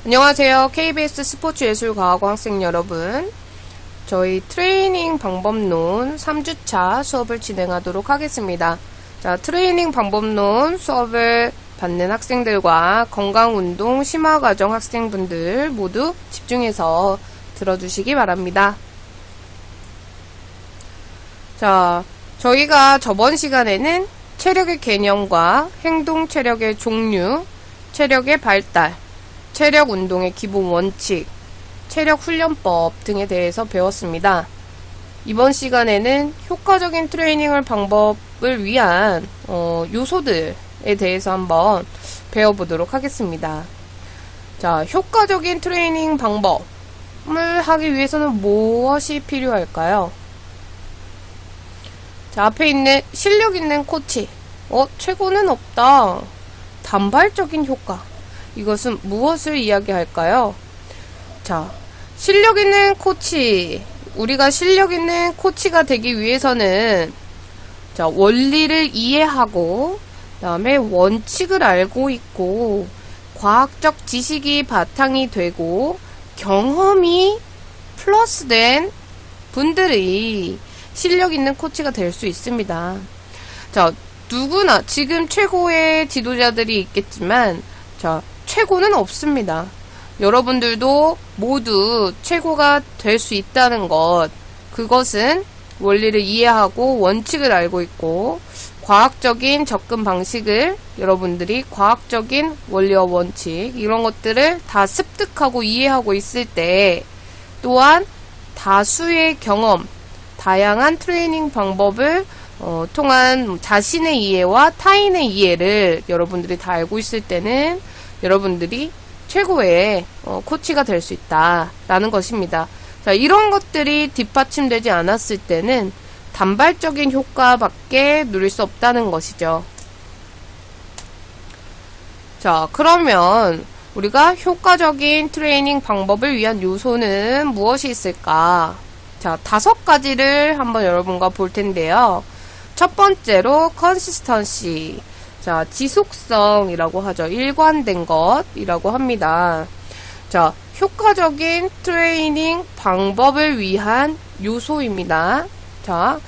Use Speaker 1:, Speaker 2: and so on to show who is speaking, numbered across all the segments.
Speaker 1: 안녕하세요. KBS 스포츠예술과학고 학생 여러분. 저희 트레이닝 방법론 3주차 수업을 진행하도록 하겠습니다. 자, 트레이닝 방법론 수업을 받는 학생들과 건강운동 심화과정 학생분들 모두 집중해서 들어주시기 바랍니다. 자, 저희가 저번 시간에는 체력의 개념과 행동 체력의 종류, 체력의 발달, 체력 운동의 기본 원칙, 체력 훈련법 등에 대해서 배웠습니다. 이번 시간에는 효과적인 트레이닝 방법을 위한 요소들에 대해서 한번 배워보도록 하겠습니다. 자, 효과적인 트레이닝 방법을 하기 위해서는 무엇이 필요할까요? 자, 앞에 있는 실력 있는 코치. 최고는 없다. 단발적인 효과. 이것은 무엇을 이야기할까요? 자, 실력 있는 코치. 우리가 실력 있는 코치가 되기 위해서는 자, 원리를 이해하고 그 다음에 원칙을 알고 있고 과학적 지식이 바탕이 되고 경험이 플러스된 분들이 실력 있는 코치가 될 수 있습니다. 자, 누구나 지금 최고의 지도자들이 있겠지만 자, 최고는 없습니다. 여러분들도 모두 최고가 될 수 있다는 것, 그것은 원리를 이해하고 원칙을 알고 있고 과학적인 접근 방식을 여러분들이 과학적인 원리와 원칙 이런 것들을 다 습득하고 이해하고 있을 때 또한 다수의 경험, 다양한 트레이닝 방법을 통한 자신의 이해와 타인의 이해를 여러분들이 다 알고 있을 때는 여러분들이 최고의 코치가 될 수 있다라는 것입니다. 자, 이런 것들이 뒷받침되지 않았을 때는 단발적인 효과밖에 누릴 수 없다는 것이죠. 자, 그러면 우리가 효과적인 트레이닝 방법을 위한 요소는 무엇이 있을까? 자, 5가지를 한번 여러분과 볼 텐데요. 첫 번째로 consistency. 자, 지속성이라고 하죠. 일관된 것이라고 합니다. 자, 효과적인 트레이닝 방법을 위한 요소입니다. 자,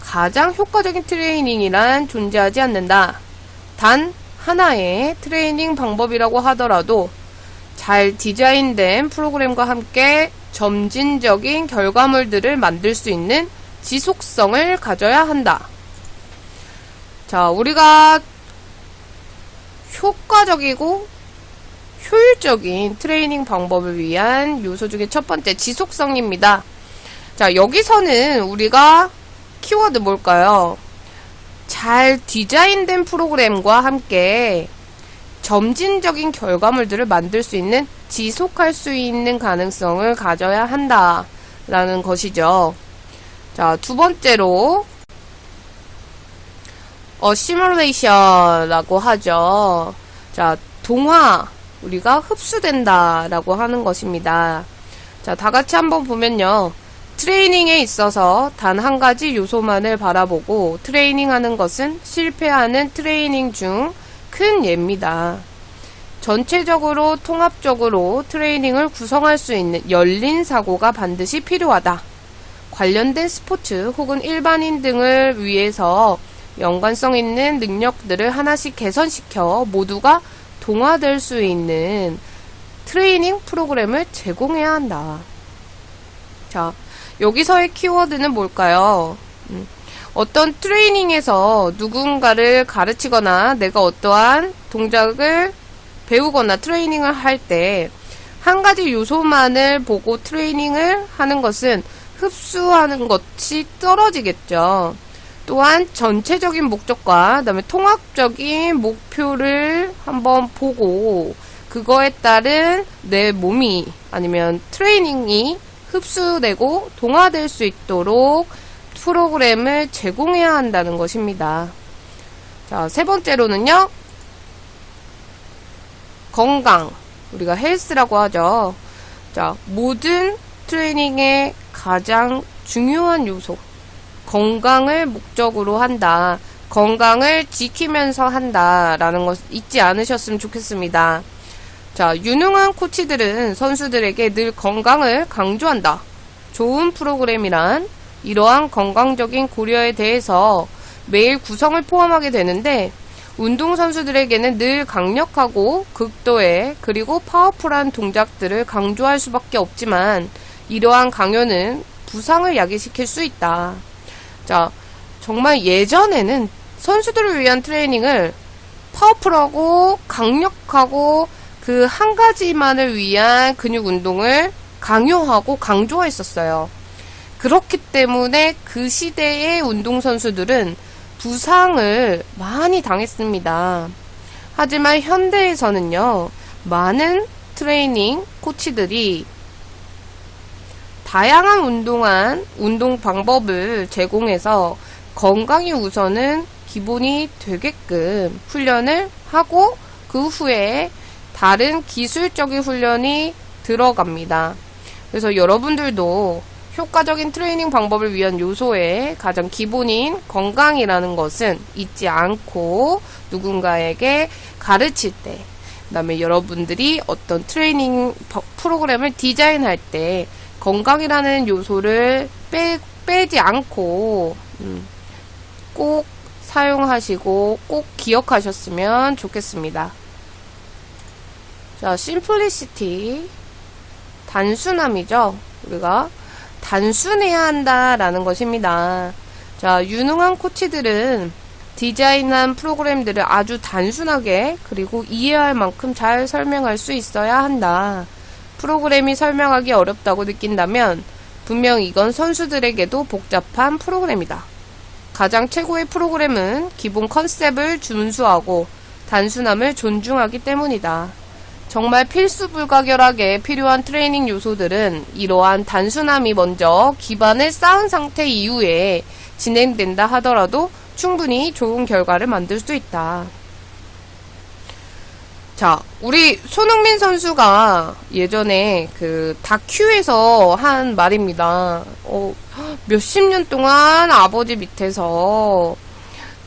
Speaker 1: 가장 효과적인 트레이닝이란 존재하지 않는다. 단 하나의 트레이닝 방법이라고 하더라도 잘 디자인된 프로그램과 함께 점진적인 결과물들을 만들 수 있는 지속성을 가져야 한다. 자, 우리가 효과적이고 효율적인 트레이닝 방법을 위한 요소 중에 첫 번째 지속성입니다. 자, 여기서는 우리가 키워드 뭘까요? 잘 디자인된 프로그램과 함께 점진적인 결과물들을 만들 수 있는 지속할 수 있는 가능성을 가져야 한다라는 것이죠. 자, 두 번째로 시뮬레이션이라고 하죠. 자, 동화, 우리가 흡수된다라고 하는 것입니다. 자, 다 같이 한번 보면요. 트레이닝에 있어서 단 한 가지 요소만을 바라보고 트레이닝하는 것은 실패하는 트레이닝 중 큰 예입니다. 전체적으로 통합적으로 트레이닝을 구성할 수 있는 열린 사고가 반드시 필요하다. 관련된 스포츠 혹은 일반인 등을 위해서 연관성 있는 능력들을 하나씩 개선시켜 모두가 동화될 수 있는 트레이닝 프로그램을 제공해야 한다. 자, 여기서의 키워드는 뭘까요? 어떤 트레이닝에서 누군가를 가르치거나 내가 어떠한 동작을 배우거나 트레이닝을 할 때 한 가지 요소만을 보고 트레이닝을 하는 것은 흡수하는 것이 떨어지겠죠. 또한 전체적인 목적과 그다음에 통합적인 목표를 한번 보고 그거에 따른 내 몸이 아니면 트레이닝이 흡수되고 동화될 수 있도록 프로그램을 제공해야 한다는 것입니다. 자, 세 번째로는요. 건강. 우리가 헬스라고 하죠. 자, 모든 트레이닝의 가장 중요한 요소. 건강을 목적으로 한다. 건강을 지키면서 한다라는 것 잊지 않으셨으면 좋겠습니다. 자, 유능한 코치들은 선수들에게 늘 건강을 강조한다. 좋은 프로그램이란 이러한 건강적인 고려에 대해서 매일 구성을 포함하게 되는데, 운동선수들에게는 늘 강력하고 극도의 그리고 파워풀한 동작들을 강조할 수밖에 없지만, 이러한 강요는 부상을 야기시킬 수 있다. 자, 정말 예전에는 선수들을 위한 트레이닝을 파워풀하고 강력하고 그 한 가지만을 위한 근육 운동을 강요하고 강조했었어요. 그렇기 때문에 그 시대의 운동선수들은 부상을 많이 당했습니다. 하지만 현대에서는요, 많은 트레이닝 코치들이 다양한 운동 방법을 제공해서 건강이 우선은 기본이 되게끔 훈련을 하고 그 후에 다른 기술적인 훈련이 들어갑니다. 그래서 여러분들도 효과적인 트레이닝 방법을 위한 요소의 가장 기본인 건강이라는 것은 잊지 않고 누군가에게 가르칠 때, 그 다음에 여러분들이 어떤 트레이닝 프로그램을 디자인할 때 건강이라는 요소를 빼지 않고 꼭 사용하시고 꼭 기억하셨으면 좋겠습니다. 자, 심플리시티, 단순함이죠. 우리가 단순해야 한다라는 것입니다. 자, 유능한 코치들은 디자인한 프로그램들을 아주 단순하게 그리고 이해할 만큼 잘 설명할 수 있어야 한다. 프로그램이 설명하기 어렵다고 느낀다면 분명 이건 선수들에게도 복잡한 프로그램이다. 가장 최고의 프로그램은 기본 컨셉을 준수하고 단순함을 존중하기 때문이다. 정말 필수불가결하게 필요한 트레이닝 요소들은 이러한 단순함이 먼저 기반을 쌓은 상태 이후에 진행된다 하더라도 충분히 좋은 결과를 만들 수 있다. 자, 우리 손흥민 선수가 예전에 그 다큐에서 한 말입니다. 몇십 년 동안 아버지 밑에서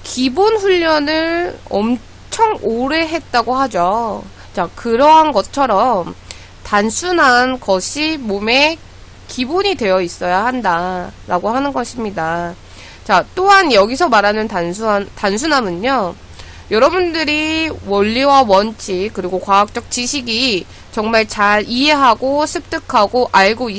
Speaker 1: 기본 훈련을 엄청 오래 했다고 하죠. 자, 그러한 것처럼 단순한 것이 몸에 기본이 되어 있어야 한다라고 하는 것입니다. 자, 또한 여기서 말하는 단순함은요, 여러분들이 원리와 원칙 그리고 과학적 지식이 정말 잘 이해하고 습득하고 알고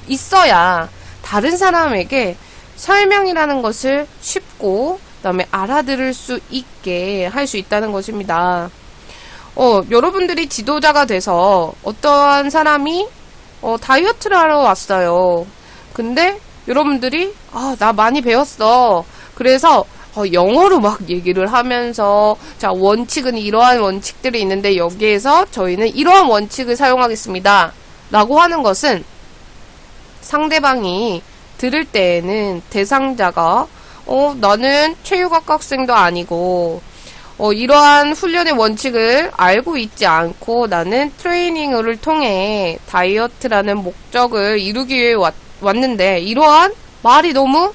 Speaker 1: 있어야 다른 사람에게 설명이라는 것을 쉽고 그다음에 알아들을 수 있게 할 수 있다는 것입니다. 여러분들이 지도자가 돼서 어떠한 사람이 다이어트를 하러 왔어요. 근데 여러분들이 나 많이 배웠어. 그래서 영어로 막 얘기를 하면서 자, 원칙은 이러한 원칙들이 있는데 여기에서 저희는 이러한 원칙을 사용하겠습니다 라고 하는 것은 상대방이 들을 때에는 대상자가 나는 체육학과 학생도 아니고 이러한 훈련의 원칙을 알고 있지 않고 나는 트레이닝을 통해 다이어트라는 목적을 이루기 위해 왔는데 이러한 말이 너무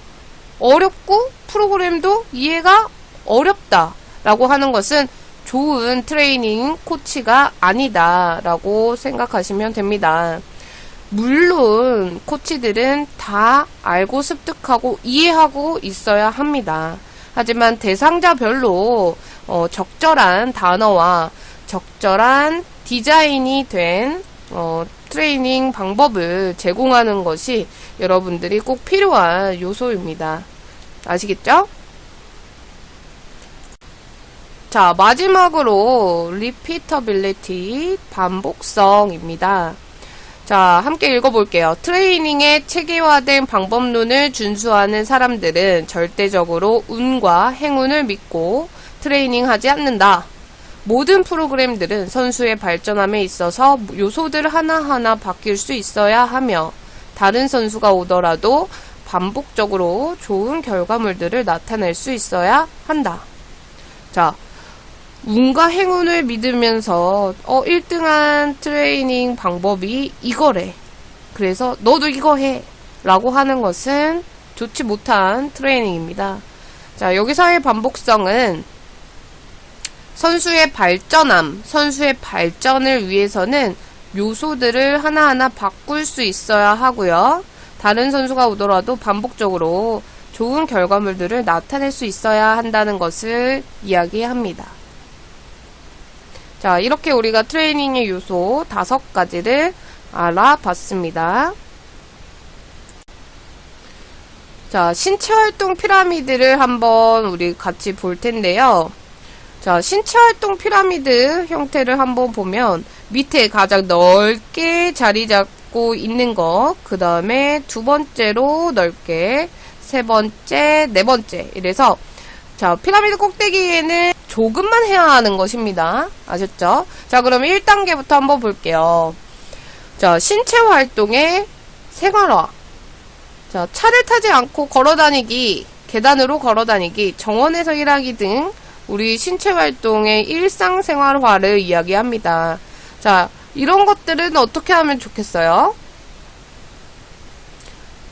Speaker 1: 어렵고 프로그램도 이해가 어렵다 라고 하는 것은 좋은 트레이닝 코치가 아니다 라고 생각하시면 됩니다. 물론 코치들은 다 알고 습득하고 이해하고 있어야 합니다. 하지만 대상자별로 적절한 단어와 적절한 디자인이 된 트레이닝 방법을 제공하는 것이 여러분들이 꼭 필요한 요소입니다. 아시겠죠? 자, 마지막으로 repeatability, 반복성입니다. 자, 함께 읽어볼게요. 트레이닝의 체계화된 방법론을 준수하는 사람들은 절대적으로 운과 행운을 믿고 트레이닝하지 않는다. 모든 프로그램들은 선수의 발전함에 있어서 요소들 하나하나 바뀔 수 있어야 하며 다른 선수가 오더라도 반복적으로 좋은 결과물들을 나타낼 수 있어야 한다. 자, 운과 행운을 믿으면서 1등한 트레이닝 방법이 이거래. 그래서 너도 이거 해. 라고 하는 것은 좋지 못한 트레이닝입니다. 자, 여기서의 반복성은 선수의 발전을 위해서는 요소들을 하나하나 바꿀 수 있어야 하고요. 다른 선수가 오더라도 반복적으로 좋은 결과물들을 나타낼 수 있어야 한다는 것을 이야기합니다. 자, 이렇게 우리가 트레이닝의 요소 5가지를 알아봤습니다. 자, 신체활동 피라미드를 한번 우리 같이 볼 텐데요. 자, 신체활동 피라미드 형태를 한번 보면 밑에 가장 넓게 자리 잡고 있는 거, 그 다음에 두 번째로 넓게, 세 번째, 네 번째 이래서 자, 피라미드 꼭대기에는 조금만 해야 하는 것입니다. 아셨죠? 자, 그럼 1단계부터 한번 볼게요. 자, 신체 활동의 생활화. 자, 차를 타지 않고 걸어다니기, 계단으로 걸어다니기, 정원에서 일하기 등 우리 신체 활동의 일상생활화를 이야기합니다. 자, 이런 것들은 어떻게 하면 좋겠어요?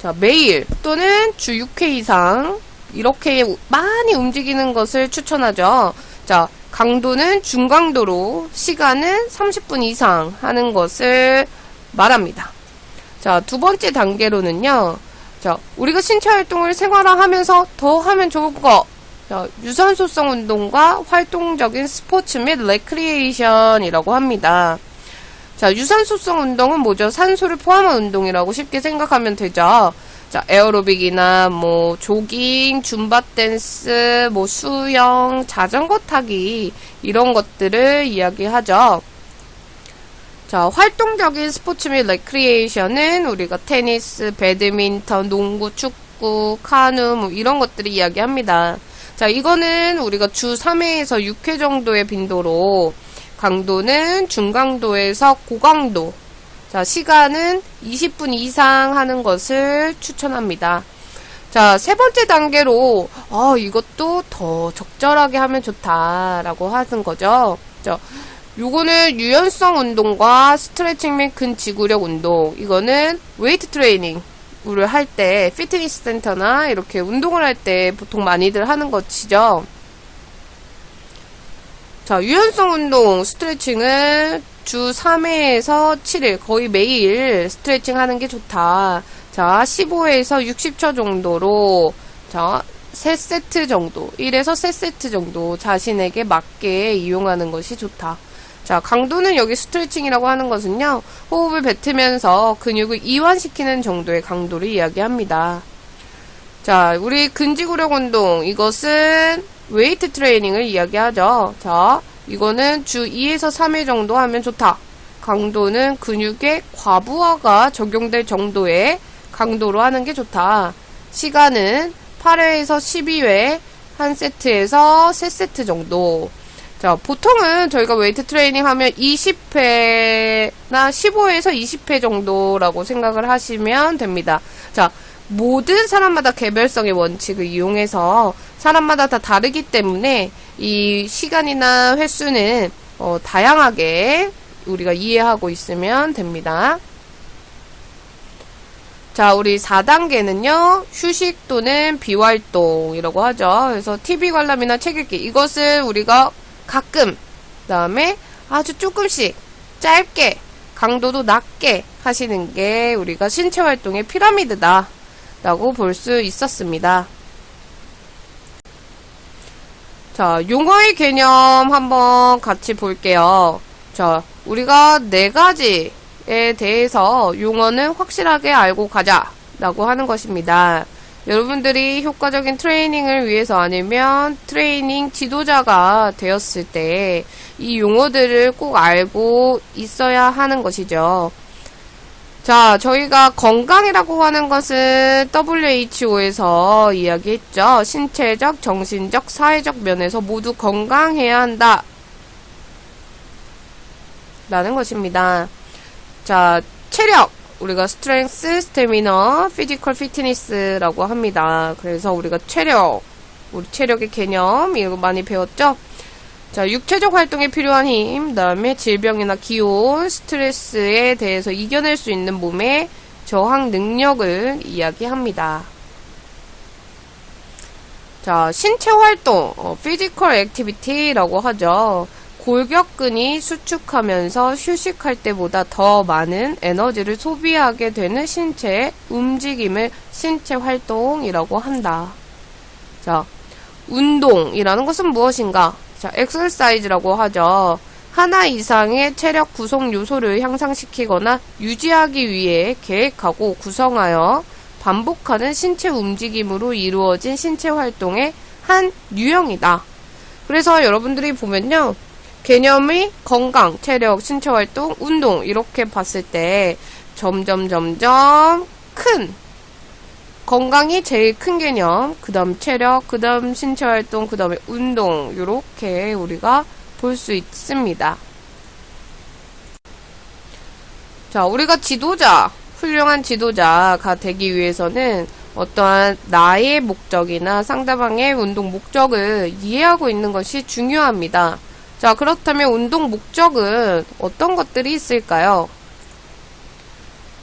Speaker 1: 자, 매일 또는 주 6회 이상 이렇게 많이 움직이는 것을 추천하죠. 자, 강도는 중강도로, 시간은 30분 이상 하는 것을 말합니다. 자, 두 번째 단계로는요. 자, 우리가 신체 활동을 생활화하면서 더 하면 좋을 거. 자, 유산소성 운동과 활동적인 스포츠 및 레크리에이션이라고 합니다. 자, 유산소성 운동은 뭐죠? 산소를 포함한 운동이라고 쉽게 생각하면 되죠. 자, 에어로빅이나 뭐 조깅, 줌바 댄스, 뭐 수영, 자전거 타기 이런 것들을 이야기하죠. 자, 활동적인 스포츠 및 레크리에이션은 우리가 테니스, 배드민턴, 농구, 축구, 카누 뭐 이런 것들을 이야기합니다. 자, 이거는 우리가 주 3회에서 6회 정도의 빈도로, 강도는 중강도에서 고강도, 자, 시간은 20분 이상 하는 것을 추천합니다. 자, 세 번째 단계로 이것도 더 적절하게 하면 좋다라고 하는 거죠. 자, 요거는 유연성 운동과 스트레칭 및 근지구력 운동. 이거는 웨이트 트레이닝 을 할 때 피트니스 센터나 이렇게 운동을 할 때 보통 많이들 하는 것이죠. 자, 유연성 운동 스트레칭은 주 3회에서 7일 거의 매일 스트레칭 하는 게 좋다. 자, 15회에서 60초 정도로 자, 3세트 정도, 1에서 3세트 정도 자신에게 맞게 이용하는 것이 좋다. 자, 강도는 여기 스트레칭이라고 하는 것은요, 호흡을 뱉으면서 근육을 이완시키는 정도의 강도를 이야기합니다. 자, 우리 근지구력 운동, 이것은 웨이트 트레이닝을 이야기하죠. 자, 이거는 주 2에서 3회 정도 하면 좋다. 강도는 근육의 과부하가 적용될 정도의 강도로 하는 게 좋다. 시간은 8회에서 12회, 한 세트에서 3세트 정도. 자, 보통은 저희가 웨이트 트레이닝 하면 20회나 15회에서 20회 정도라고 생각을 하시면 됩니다. 자, 모든 사람마다 개별성의 원칙을 이용해서 사람마다 다 다르기 때문에 이 시간이나 횟수는 다양하게 우리가 이해하고 있으면 됩니다. 자, 우리 4단계는요, 휴식 또는 비활동이라고 하죠. 그래서 TV 관람이나 책 읽기. 이것은 우리가 가끔, 그 다음에 아주 조금씩, 짧게, 강도도 낮게 하시는 게 우리가 신체 활동의 피라미드다 라고 볼 수 있었습니다. 자, 용어의 개념 한번 같이 볼게요. 자, 우리가 4가지에 대해서 용어는 확실하게 알고 가자 라고 하는 것입니다. 여러분들이 효과적인 트레이닝을 위해서 아니면 트레이닝 지도자가 되었을 때 이 용어들을 꼭 알고 있어야 하는 것이죠. 자, 저희가 건강이라고 하는 것은 WHO에서 이야기했죠. 신체적, 정신적, 사회적 면에서 모두 건강해야 한다 라는 것입니다. 자, 체력, 우리가 스트렝스, 스태미너, 피지컬 피트니스라고 합니다. 그래서 우리가 체력, 우리 체력의 개념 이거 많이 배웠죠? 자, 육체적 활동에 필요한 힘, 그 다음에 질병이나 기온, 스트레스에 대해서 이겨낼 수 있는 몸의 저항 능력을 이야기합니다. 자, 신체 활동, physical activity라고 하죠. 골격근이 수축하면서 휴식할 때보다 더 많은 에너지를 소비하게 되는 신체의 움직임을 신체 활동이라고 한다. 자, 운동이라는 것은 무엇인가? 자, exercise라고 하죠. 하나 이상의 체력 구성 요소를 향상시키거나 유지하기 위해 계획하고 구성하여 반복하는 신체 움직임으로 이루어진 신체 활동의 한 유형이다. 그래서 여러분들이 보면요. 개념이 건강, 체력, 신체 활동, 운동 이렇게 봤을 때 점점 큰 건강이 제일 큰 개념, 그 다음 체력, 그 다음 신체 활동, 그 다음에 운동 이렇게 우리가 볼 수 있습니다. 자, 우리가 지도자, 훌륭한 지도자가 되기 위해서는 어떠한 나의 목적이나 상대방의 운동 목적을 이해하고 있는 것이 중요합니다. 자, 그렇다면 운동 목적은 어떤 것들이 있을까요?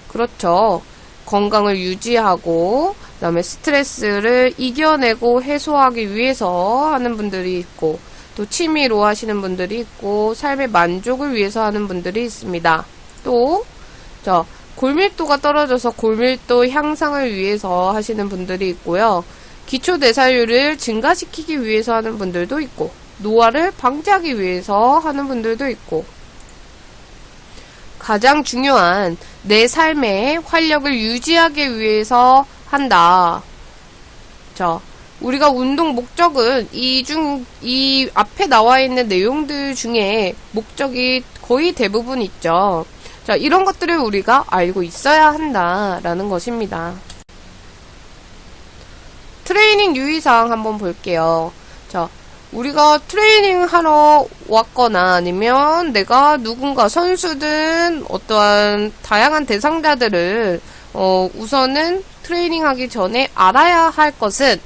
Speaker 1: 그렇죠. 건강을 유지하고, 그 다음에 스트레스를 이겨내고 해소하기 위해서 하는 분들이 있고, 또 취미로 하시는 분들이 있고, 삶의 만족을 위해서 하는 분들이 있습니다. 또, 골밀도가 떨어져서 골밀도 향상을 위해서 하시는 분들이 있고요. 기초대사율을 증가시키기 위해서 하는 분들도 있고, 노화를 방지하기 위해서 하는 분들도 있고, 가장 중요한 내 삶의 활력을 유지하기 위해서 한다. 자, 우리가 운동 목적은 이 앞에 나와 있는 내용들 중에 목적이 거의 대부분 있죠. 자, 이런 것들을 우리가 알고 있어야 한다라는 것입니다. 트레이닝 유의사항 한번 볼게요. 자, 우리가 트레이닝 하러 왔거나 아니면 내가 누군가 선수든 어떠한 다양한 대상자들을 우선은 트레이닝 하기 전에 알아야 할 것은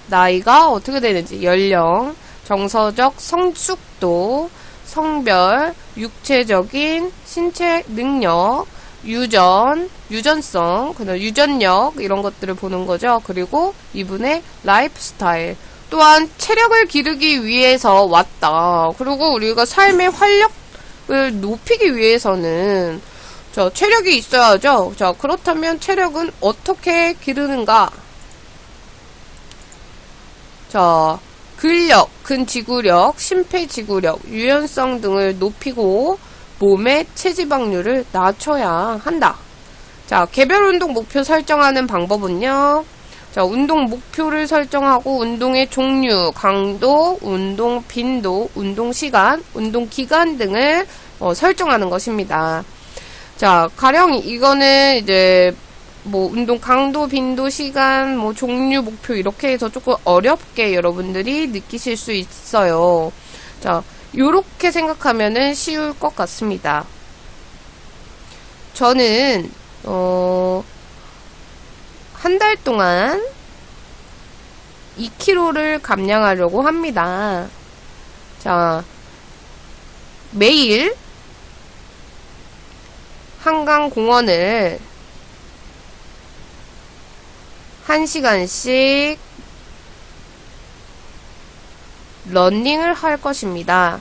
Speaker 1: 나이가 어떻게 되는지, 연령, 정서적 성숙도, 성별, 육체적인 신체 능력, 유전성, 그다음 유전력 이런 것들을 보는 거죠. 그리고 이분의 라이프 스타일. 또한 체력을 기르기 위해서 왔다. 그리고 우리가 삶의 활력을 높이기 위해서는 체력이 있어야죠. 자, 그렇다면 체력은 어떻게 기르는가? 자, 근력, 근지구력, 심폐지구력, 유연성 등을 높이고 몸의 체지방률을 낮춰야 한다. 자, 개별 운동 목표 설정하는 방법은요. 자, 운동 목표를 설정하고 운동의 종류, 강도, 운동 빈도, 운동 시간, 운동 기간 등을 설정하는 것입니다. 자, 가령 이거는 이제 운동 강도, 빈도, 시간, 종류, 목표 이렇게 해서 조금 어렵게 여러분들이 느끼실 수 있어요. 자, 요렇게 생각하면은 쉬울 것 같습니다. 저는 한 달 동안 2kg를 감량하려고 합니다. 자, 매일 한강공원을 1시간씩 러닝을 할 것입니다.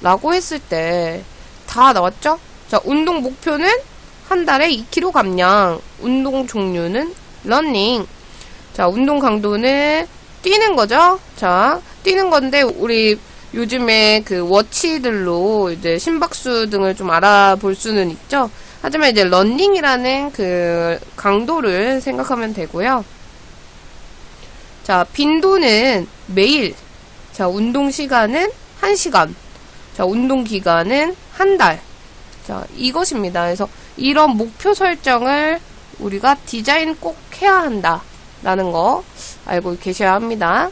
Speaker 1: 라고 했을 때 다 나왔죠? 자, 운동 목표는 한 달에 2kg 감량, 운동 종류는 러닝. 자, 운동 강도는 뛰는 거죠? 자, 뛰는 건데, 우리 요즘에 그 워치들로 이제 심박수 등을 좀 알아볼 수는 있죠? 하지만 이제 러닝이라는 그 강도를 생각하면 되고요. 자, 빈도는 매일. 자, 운동 시간은 1시간. 자, 운동 기간은 한 달. 자, 이것입니다. 그래서 이런 목표 설정을 우리가 디자인 꼭 해야 한다. 라는 거 알고 계셔야 합니다.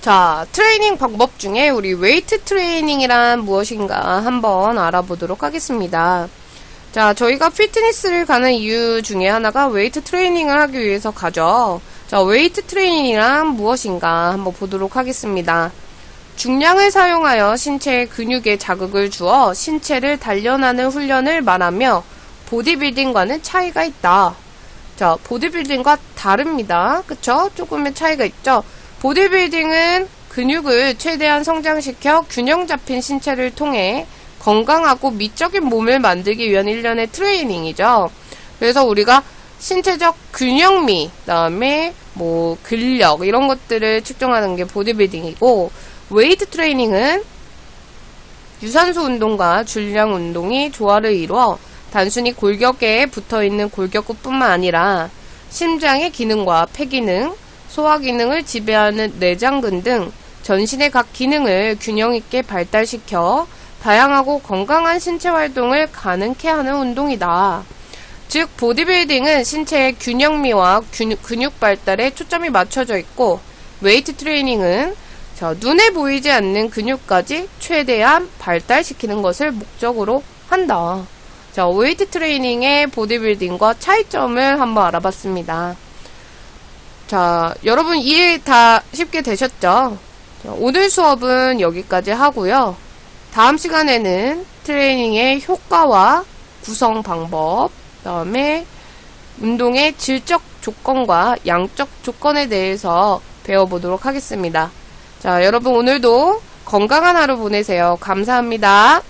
Speaker 1: 자, 트레이닝 방법 중에 우리 웨이트 트레이닝이란 무엇인가 한번 알아보도록 하겠습니다. 자, 저희가 피트니스를 가는 이유 중에 하나가 웨이트 트레이닝을 하기 위해서 가죠. 자, 웨이트 트레이닝이란 무엇인가 한번 보도록 하겠습니다. 중량을 사용하여 신체의 근육에 자극을 주어 신체를 단련하는 훈련을 말하며 보디빌딩과는 차이가 있다. 자, 보디빌딩과 다릅니다. 그쵸? 조금의 차이가 있죠? 보디빌딩은 근육을 최대한 성장시켜 균형 잡힌 신체를 통해 건강하고 미적인 몸을 만들기 위한 일련의 트레이닝이죠. 그래서 우리가 신체적 균형미, 그다음에 뭐 근력 이런 것들을 측정하는 게 보디빌딩이고, 웨이트 트레이닝은 유산소 운동과 줄량 운동이 조화를 이루어 단순히 골격계에 붙어있는 골격근뿐만 아니라 심장의 기능과 폐기능, 소화기능을 지배하는 내장근 등 전신의 각 기능을 균형 있게 발달시켜 다양하고 건강한 신체 활동을 가능케 하는 운동이다. 즉, 보디빌딩은 신체의 균형미와 근육 발달에 초점이 맞춰져 있고, 웨이트 트레이닝은 눈에 보이지 않는 근육까지 최대한 발달시키는 것을 목적으로 한다. 자, 웨이트 트레이닝의 보디빌딩과 차이점을 한번 알아봤습니다. 자, 여러분 이해 다 쉽게 되셨죠? 자, 오늘 수업은 여기까지 하고요. 다음 시간에는 트레이닝의 효과와 구성 방법, 그 다음에 운동의 질적 조건과 양적 조건에 대해서 배워보도록 하겠습니다. 자, 여러분 오늘도 건강한 하루 보내세요. 감사합니다.